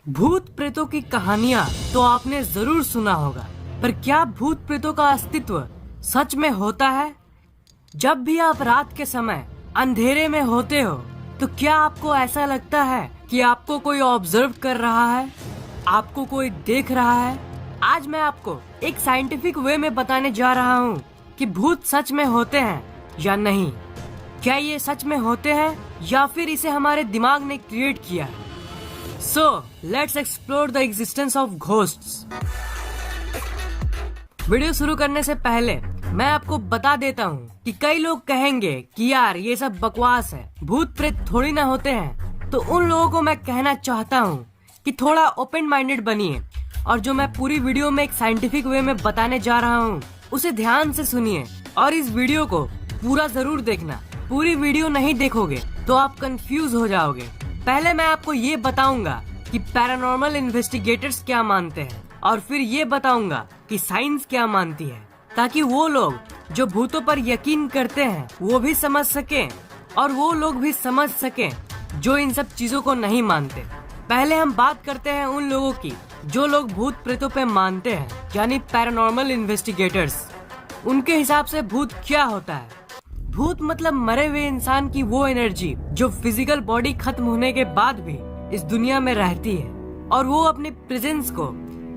भूत प्रेतों की कहानियाँ तो आपने जरूर सुना होगा, पर क्या भूत प्रेतों का अस्तित्व सच में होता है? जब भी आप रात के समय अंधेरे में होते हो, तो क्या आपको ऐसा लगता है कि आपको कोई ऑब्जर्व कर रहा है, आपको कोई देख रहा है? आज मैं आपको एक साइंटिफिक वे में बताने जा रहा हूँ कि भूत सच में होते हैं या नहीं। क्या ये सच में होते हैं या फिर इसे हमारे दिमाग ने क्रिएट किया है? So, let's explore the existence of ghosts. Video शुरू करने से पहले मैं आपको बता देता हूँ कि कई लोग कहेंगे कि यार ये सब बकवास है, भूत प्रेत थोड़ी ना होते हैं। तो उन लोगों को मैं कहना चाहता हूँ कि थोड़ा ओपन माइंडेड बनिए और जो मैं पूरी वीडियो में एक साइंटिफिक वे में बताने जा रहा हूँ उसे ध्यान से सुनिए और इस वीडियो को पूरा जरूर देखना। पूरी वीडियो नहीं देखोगे तो आप कंफ्यूज हो जाओगे। पहले मैं आपको ये बताऊंगा कि पैरानॉर्मल इन्वेस्टिगेटर्स क्या मानते हैं और फिर ये बताऊंगा कि साइंस क्या मानती है, ताकि वो लोग जो भूतों पर यकीन करते हैं वो भी समझ सकें और वो लोग भी समझ सकें जो इन सब चीजों को नहीं मानते। पहले हम बात करते हैं उन लोगों की जो लोग भूत प्रेतों पे मानते हैं, यानी पैरानॉर्मल इन्वेस्टिगेटर्स। उनके हिसाब से भूत क्या होता है? भूत मतलब मरे हुए इंसान की वो एनर्जी जो फिजिकल बॉडी खत्म होने के बाद भी इस दुनिया में रहती है और वो अपने प्रेजेंस को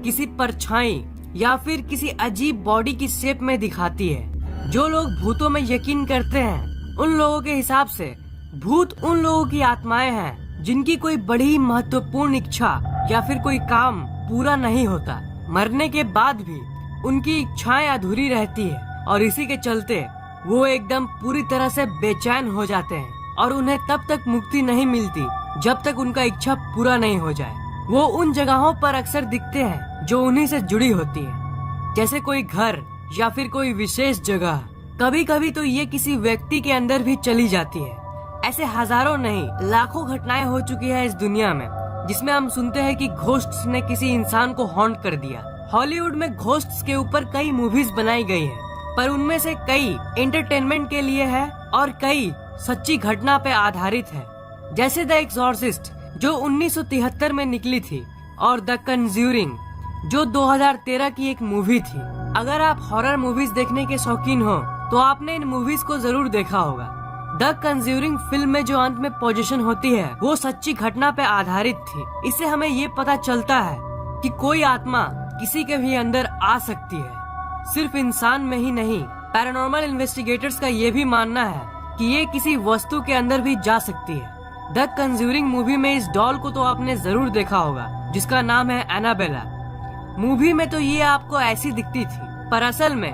किसी परछाई या फिर किसी अजीब बॉडी की शेप में दिखाती है। जो लोग भूतों में यकीन करते हैं उन लोगों के हिसाब से भूत उन लोगों की आत्माएं हैं जिनकी कोई बड़ी महत्वपूर्ण इच्छा या फिर कोई काम पूरा नहीं होता। मरने के बाद भी उनकी इच्छाएं अधूरी रहती है और इसी के चलते वो एकदम पूरी तरह से बेचैन हो जाते हैं और उन्हें तब तक मुक्ति नहीं मिलती जब तक उनका इच्छा पूरा नहीं हो जाए। वो उन जगहों पर अक्सर दिखते हैं जो उन्हीं से जुड़ी होती है, जैसे कोई घर या फिर कोई विशेष जगह। कभी कभी तो ये किसी व्यक्ति के अंदर भी चली जाती है। ऐसे हजारों नहीं लाखों घटनाएं हो चुकी है इस दुनिया में जिसमें हम सुनते हैं कि घोस्ट्स ने किसी इंसान को हॉन्ट कर दिया। हॉलीवुड में घोस्ट्स के ऊपर कई मूवीज बनाई गई है, पर उनमें से कई एंटरटेनमेंट के लिए है और कई सच्ची घटना पे आधारित है, जैसे द एक्सॉर्सिस्ट जो 1973 में निकली थी और द कंज्यूरिंग जो 2013 की एक मूवी थी। अगर आप हॉरर मूवीज देखने के शौकीन हो तो आपने इन मूवीज को जरूर देखा होगा। द कंज्यूरिंग फिल्म में जो अंत में पोजीशन होती है वो सच्ची घटना पे आधारित थी। इससे हमें ये पता चलता है कि कोई आत्मा किसी के भी अंदर आ सकती है, सिर्फ इंसान में ही नहीं। पैरानॉर्मल इन्वेस्टिगेटर्स का ये भी मानना है कि ये किसी वस्तु के अंदर भी जा सकती है। द कंज्यूरिंग मूवी में इस डॉल को तो आपने जरूर देखा होगा जिसका नाम है एनाबेला। मूवी में तो ये आपको ऐसी दिखती थी, पर असल में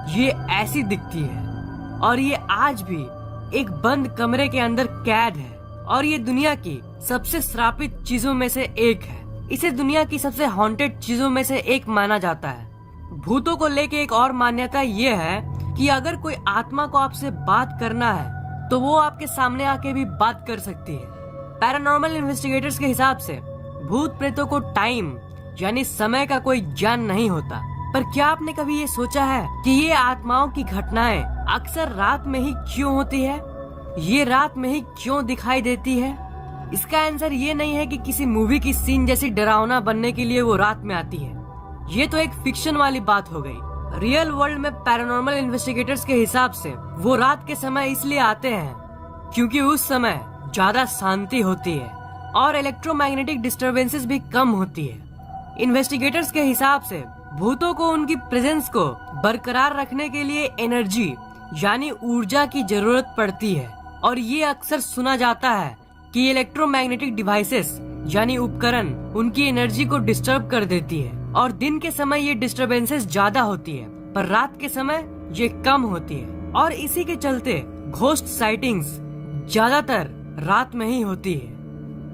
ये ऐसी दिखती है और ये आज भी एक बंद कमरे के अंदर कैद है और ये दुनिया की सबसे श्रापित चीजों में से एक है। इसे दुनिया की सबसे हॉन्टेड चीजों में से एक माना जाता है। भूतों को लेके एक और मान्यता ये है कि अगर कोई आत्मा को आपसे बात करना है तो वो आपके सामने आके भी बात कर सकती है। पैरानॉर्मल इन्वेस्टिगेटर्स के हिसाब से भूत प्रेतों को टाइम यानी समय का कोई ज्ञान नहीं होता, पर क्या आपने कभी ये सोचा है कि ये आत्माओं की घटनाएं अक्सर रात में ही क्यों होती है? ये रात में ही क्यों दिखाई देती है? इसका आंसर ये नहीं है कि किसी मूवी की सीन जैसी डरावना बनने के लिए वो रात में आती है। ये तो एक फिक्शन वाली बात हो गई। रियल वर्ल्ड में पैरानॉर्मल इन्वेस्टिगेटर्स के हिसाब से वो रात के समय इसलिए आते हैं क्योंकि उस समय ज्यादा शांति होती है और इलेक्ट्रोमैग्नेटिक डिस्टरबेंसेस भी कम होती है। इन्वेस्टिगेटर्स के हिसाब से भूतों को उनकी प्रेजेंस को बरकरार रखने के लिए एनर्जी यानी ऊर्जा की जरूरत पड़ती है और ये अक्सर सुना जाता है कि इलेक्ट्रोमैग्नेटिक डिवाइसेस यानी उपकरण उनकी एनर्जी को डिस्टर्ब कर देती है और दिन के समय ये डिस्टरबेंसेस ज्यादा होती है पर रात के समय ये कम होती है और इसी के चलते घोस्ट साइटिंग्स ज्यादातर रात में ही होती है।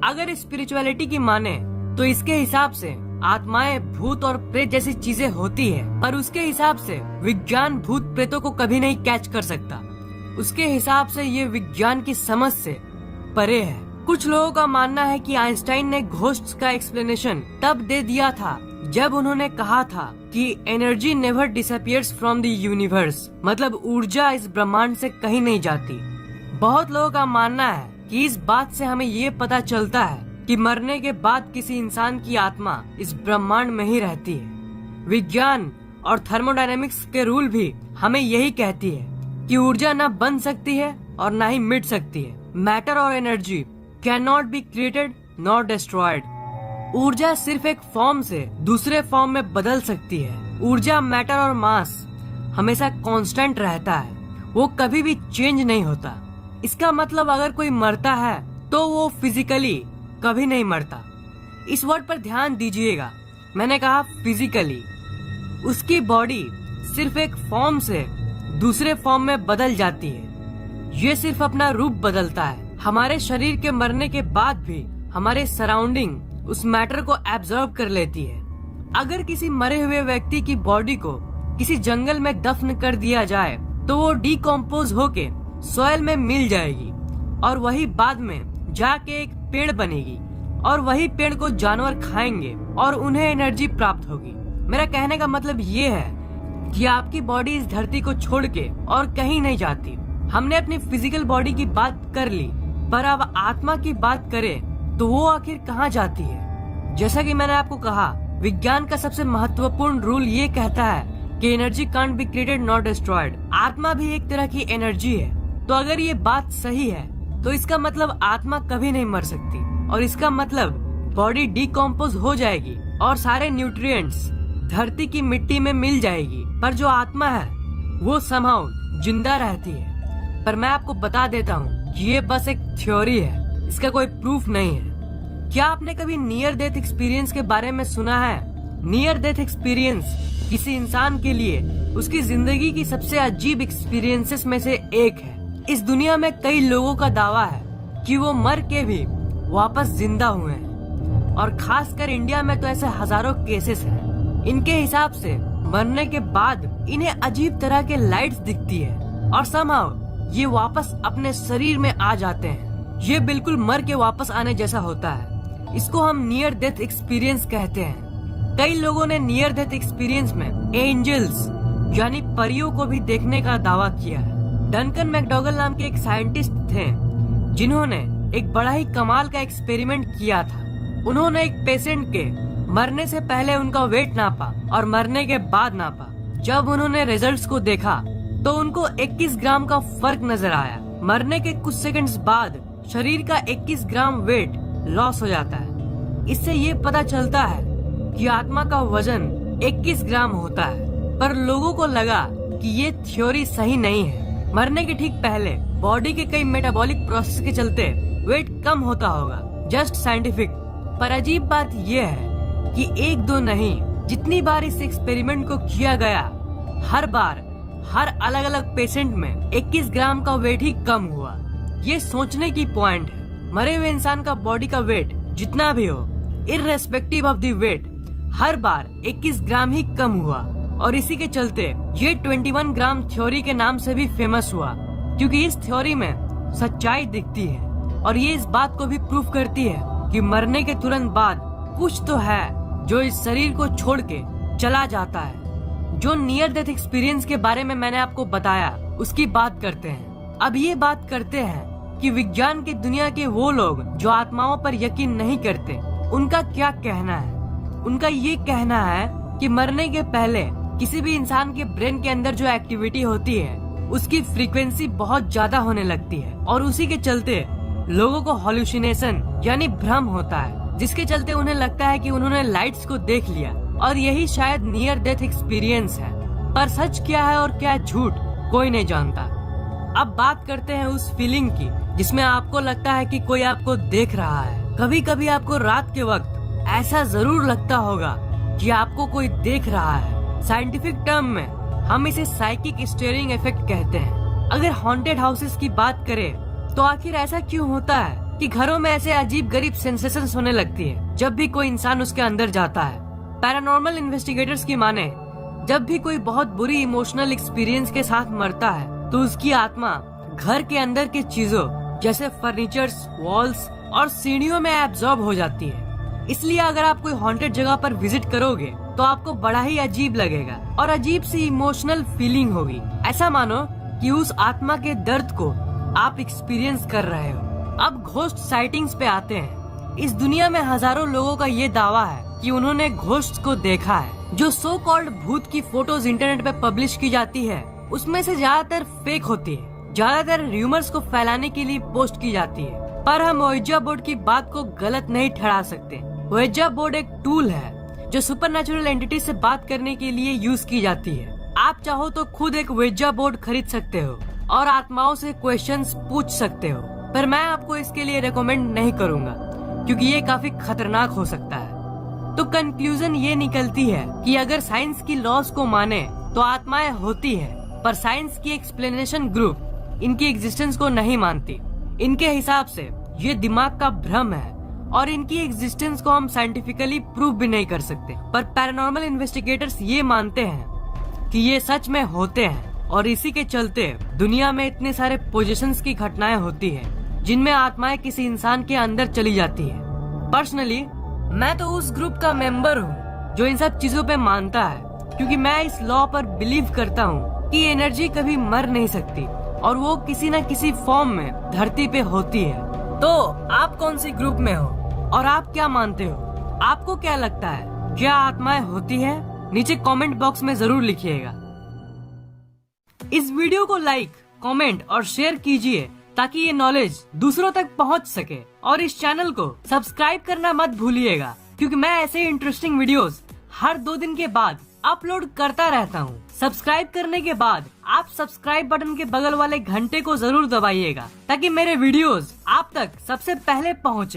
अगर स्पिरिचुअलिटी की माने तो इसके हिसाब से आत्माएं भूत और प्रेत जैसी चीजें होती है, पर उसके हिसाब से विज्ञान भूत प्रेतों को कभी नहीं कैच कर सकता। उसके हिसाब से ये विज्ञान की समझ से परे है। कुछ लोगों का मानना है कि आइंस्टाइन ने घोस्ट्स का एक्सप्लेनेशन तब दे दिया था जब उन्होंने कहा था कि energy never disappears from the universe, मतलब ऊर्जा इस ब्रह्मांड से कहीं नहीं जाती। बहुत लोगों का मानना है कि इस बात से हमें ये पता चलता है कि मरने के बाद किसी इंसान की आत्मा इस ब्रह्मांड में ही रहती है। विज्ञान और थर्मोडायनेमिक्स के रूल भी हमें यही कहती है कि ऊर्जा न बन सकती है और न ही मिट सकती है। मैटर और energy can not be created not destroyed. ऊर्जा सिर्फ एक फॉर्म से दूसरे फॉर्म में बदल सकती है। ऊर्जा, मैटर और मास हमेशा कांस्टेंट रहता है, वो कभी भी चेंज नहीं होता। इसका मतलब अगर कोई मरता है तो वो फिजिकली कभी नहीं मरता। इस वर्ड पर ध्यान दीजिएगा, मैंने कहा फिजिकली। उसकी बॉडी सिर्फ एक फॉर्म से दूसरे फॉर्म में बदल जाती है। ये सिर्फ अपना रूप बदलता है। हमारे शरीर के मरने के बाद भी हमारे सराउंडिंग उस मैटर को एब्जॉर्ब कर लेती है। अगर किसी मरे हुए व्यक्ति की बॉडी को किसी जंगल में दफन कर दिया जाए तो वो डिकम्पोज होके सॉइल में मिल जाएगी और वही बाद में जाके एक पेड़ बनेगी और वही पेड़ को जानवर खाएंगे और उन्हें एनर्जी प्राप्त होगी। मेरा कहने का मतलब ये है कि आपकी बॉडी इस धरती को छोड़ के और कहीं नहीं जाती। हमने अपनी फिजिकल बॉडी की बात कर ली, पर अब आत्मा की बात करें तो वो आखिर कहाँ जाती है? जैसा कि मैंने आपको कहा, विज्ञान का सबसे महत्वपूर्ण रूल ये कहता है कि energy can't be created not destroyed. आत्मा भी एक तरह की एनर्जी है। तो अगर ये बात सही है तो इसका मतलब आत्मा कभी नहीं मर सकती और इसका मतलब बॉडी डिकम्पोज हो जाएगी और सारे न्यूट्रिएंट्स धरती की मिट्टी में मिल जाएगी, पर जो आत्मा है वो समहाउ जिंदा रहती है। पर मैं आपको बता देता हूँ कि ये बस एक थ्योरी है, इसका कोई प्रूफ नहीं है। क्या आपने कभी नियर डेथ एक्सपीरियंस के बारे में सुना है? नियर डेथ एक्सपीरियंस किसी इंसान के लिए उसकी जिंदगी की सबसे अजीब एक्सपीरियंसेस में से एक है। इस दुनिया में कई लोगों का दावा है कि वो मर के भी वापस जिंदा हुए हैं और खासकर इंडिया में तो ऐसे हजारों केसेस हैं। इनके हिसाब से मरने के बाद इन्हें अजीब तरह के लाइट्स दिखती है और समहाउ ये वापस अपने शरीर में आ जाते हैं। ये बिल्कुल मर के वापस आने जैसा होता है। इसको हम नियर डेथ एक्सपीरियंस कहते हैं। कई लोगों ने नियर डेथ एक्सपीरियंस में एंजल्स यानी परियों को भी देखने का दावा किया है। डंकन मैकडॉगल नाम के एक साइंटिस्ट थे जिन्होंने एक बड़ा ही कमाल का एक्सपेरिमेंट किया था। उन्होंने एक पेशेंट के मरने से पहले उनका वेट नापा और मरने के बाद नापा। जब उन्होंने रिजल्ट्स को देखा तो उनको 21 ग्राम का फर्क नजर आया। मरने के कुछ सेकंड्स बाद शरीर का 21 ग्राम वेट लॉस हो जाता है। इससे ये पता चलता है कि आत्मा का वजन 21 ग्राम होता है। पर लोगों को लगा कि ये थ्योरी सही नहीं है। मरने के ठीक पहले बॉडी के कई मेटाबॉलिक प्रोसेस के चलते वेट कम होता होगा, जस्ट साइंटिफिक। पर अजीब बात यह है कि एक दो नहीं, जितनी बार इस एक्सपेरिमेंट को किया गया हर बार हर अलग अलग पेशेंट में 21 ग्राम का वेट ही कम हुआ। ये सोचने की पॉइंट है। मरे हुए इंसान का बॉडी का वेट जितना भी हो, इररेस्पेक्टिव ऑफ द वेट, हर बार 21 ग्राम ही कम हुआ और इसी के चलते ये 21 ग्राम थ्योरी के नाम से भी फेमस हुआ, क्योंकि इस थ्योरी में सच्चाई दिखती है और ये इस बात को भी प्रूफ करती है कि मरने के तुरंत बाद कुछ तो है जो इस शरीर को छोड़ के चला जाता है। जो नियर डेथ एक्सपीरियंस के बारे में मैंने आपको बताया उसकी बात करते हैं। अब ये बात करते हैं कि विज्ञान की दुनिया के वो लोग जो आत्माओं पर यकीन नहीं करते, उनका क्या कहना है। उनका ये कहना है कि मरने के पहले किसी भी इंसान के ब्रेन के अंदर जो एक्टिविटी होती है उसकी फ्रीक्वेंसी बहुत ज्यादा होने लगती है और उसी के चलते लोगों को हॉल्यूसिनेशन यानी भ्रम होता है, जिसके चलते उन्हें लगता है कि उन्होंने लाइट्स को देख लिया और यही शायद नियर डेथ एक्सपीरियंस है। पर सच क्या है और क्या झूठ कोई नहीं जानता। अब बात करते हैं उस फीलिंग की जिसमें आपको लगता है कि कोई आपको देख रहा है। कभी कभी आपको रात के वक्त ऐसा जरूर लगता होगा कि आपको कोई देख रहा है। साइंटिफिक टर्म में हम इसे साइकिक स्टीयरिंग इफेक्ट कहते हैं। अगर हॉन्टेड हाउसेस की बात करें तो आखिर ऐसा क्यों होता है कि घरों में ऐसे अजीब गरीब सेंसेशंस होने लगती है जब भी कोई इंसान उसके अंदर जाता है। पैरानॉर्मल इन्वेस्टिगेटर्स की माने, जब भी कोई बहुत बुरी इमोशनल एक्सपीरियंस के साथ मरता है तो उसकी आत्मा घर के अंदर की चीजों जैसे फर्नीचर्स, वॉल्स और सीढ़ियों में एब्जॉर्ब हो जाती है। इसलिए अगर आप कोई हॉन्टेड जगह पर विजिट करोगे तो आपको बड़ा ही अजीब लगेगा और अजीब सी इमोशनल फीलिंग होगी। ऐसा मानो कि उस आत्मा के दर्द को आप एक्सपीरियंस कर रहे हो। अब घोस्ट साइटिंग्स पे आते हैं। इस दुनिया में हजारों लोगों का ये दावा है कि उन्होंने घोस्ट को देखा है। जो सो कॉल्ड भूत की फोटोज इंटरनेट पे पब्लिश की जाती है उसमें से ज्यादातर फेक होती है, ज्यादातर र्यूमर्स को फैलाने के लिए पोस्ट की जाती है। पर हम ओइजा बोर्ड की बात को गलत नहीं ठहरा सकते। ओइजा बोर्ड एक टूल है जो सुपरनैचुरल एंटिटी से बात करने के लिए यूज की जाती है। आप चाहो तो खुद एक ओइजा बोर्ड खरीद सकते हो और आत्माओं से क्वेश्चंस पूछ सकते हो, पर मैं आपको इसके लिए रेकमेंड नहीं करूँगा क्योंकि ये काफी खतरनाक हो सकता है। तो कंक्लूजन ये निकलती है कि अगर साइंस की लॉज को माने तो आत्माएं होती है, पर साइंस की एक्सप्लेनेशन ग्रुप इनकी एग्जिस्टेंस को नहीं मानती। इनके हिसाब से ये दिमाग का भ्रम है और इनकी एग्जिस्टेंस को हम साइंटिफिकली प्रूव भी नहीं कर सकते। पर पैरानॉर्मल इन्वेस्टिगेटर्स ये मानते हैं कि ये सच में होते हैं और इसी के चलते दुनिया में इतने सारे पोजीशंस की घटनाएं होती है जिनमें आत्माएं किसी इंसान के अंदर चली जाती है। पर्सनली मैं तो उस ग्रुप का मेंबर हूँ जो इन सब चीजों पे मानता है, क्योंकि मैं इस लॉ पर बिलीव करता हूँ कि एनर्जी कभी मर नहीं सकती और वो किसी न किसी फॉर्म में धरती पे होती है। तो आप कौन सी ग्रुप में हो और आप क्या मानते हो? आपको क्या लगता है, क्या आत्माएं होती है? नीचे कमेंट बॉक्स में जरूर लिखिएगा। इस वीडियो को लाइक, कमेंट और शेयर कीजिए ताकि ये नॉलेज दूसरों तक पहुंच सके, और इस चैनल को सब्सक्राइब करना मत भूलिएगा क्योंकि मैं ऐसे इंटरेस्टिंग वीडियोस हर 2 दिन के बाद अपलोड करता रहता हूँ। सब्सक्राइब करने के बाद आप सब्सक्राइब बटन के बगल वाले घंटे को जरूर दबाइएगा ताकि मेरे वीडियोस आप तक सबसे पहले पहुँचे।